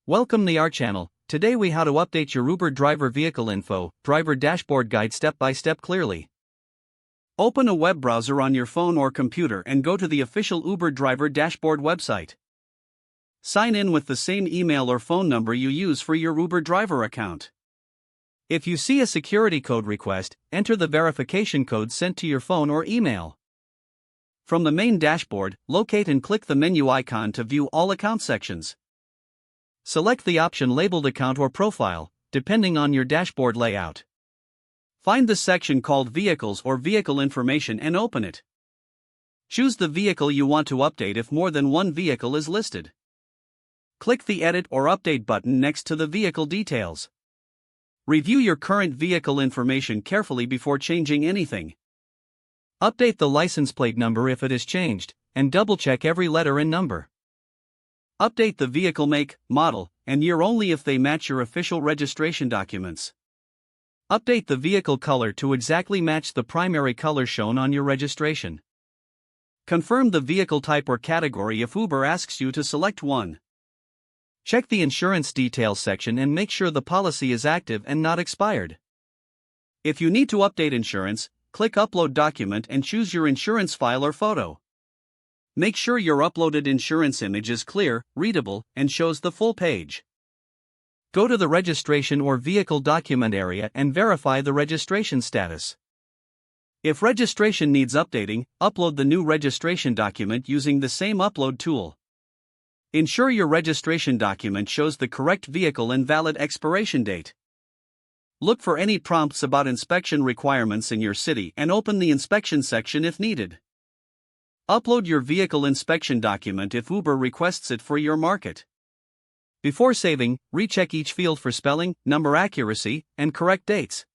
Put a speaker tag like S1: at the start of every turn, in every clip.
S1: Welcome to our channel. Today we how to update your Uber driver vehicle info, driver dashboard guide step by step clearly. Open a web browser on your phone or computer and go to the official Uber driver dashboard website. Sign in with the same email or phone number you use for your Uber driver account. If you see a security code request, enter the verification code sent to your phone or email. From the main dashboard, locate and click the menu icon to view all account sections. Select the option labeled Account or Profile, depending on your dashboard layout. Find the section called Vehicles or Vehicle Information and open it. Choose the vehicle you want to update if more than one vehicle is listed. Click the Edit or Update button next to the vehicle details. Review your current vehicle information carefully before changing anything. Update the license plate number if it is changed, and double-check every letter and number. Update the vehicle make, model, and year only if they match your official registration documents. Update the vehicle color to exactly match the primary color shown on your registration. Confirm the vehicle type or category if Uber asks you to select one. Check the insurance details section and make sure the policy is active and not expired. If you need to update insurance, click Upload Document and choose your insurance file or photo. Make sure your uploaded insurance image is clear, readable, and shows the full page. Go to the registration or vehicle document area and verify the registration status. If registration needs updating, upload the new registration document using the same upload tool. Ensure your registration document shows the correct vehicle and valid expiration date. Look for any prompts about inspection requirements in your city and open the inspection section if needed. Upload your vehicle inspection document if Uber requests it for your market. Before saving, recheck each field for spelling, number accuracy, and correct dates.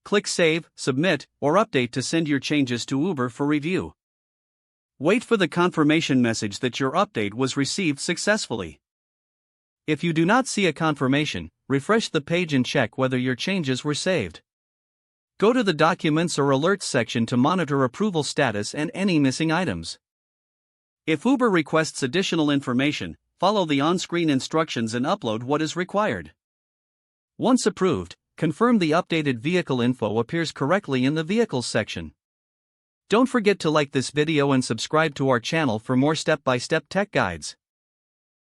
S1: Click Save, Submit, or Update to send your changes to Uber for review. Wait for the confirmation message that your update was received successfully. If you do not see a confirmation, refresh the page and check whether your changes were saved. Go to the Documents or Alerts section to monitor approval status and any missing items. If Uber requests additional information, follow the on-screen instructions and upload what is required. Once approved, confirm the updated vehicle info appears correctly in the Vehicles section. Don't forget to like this video and subscribe to our channel for more step-by-step tech guides.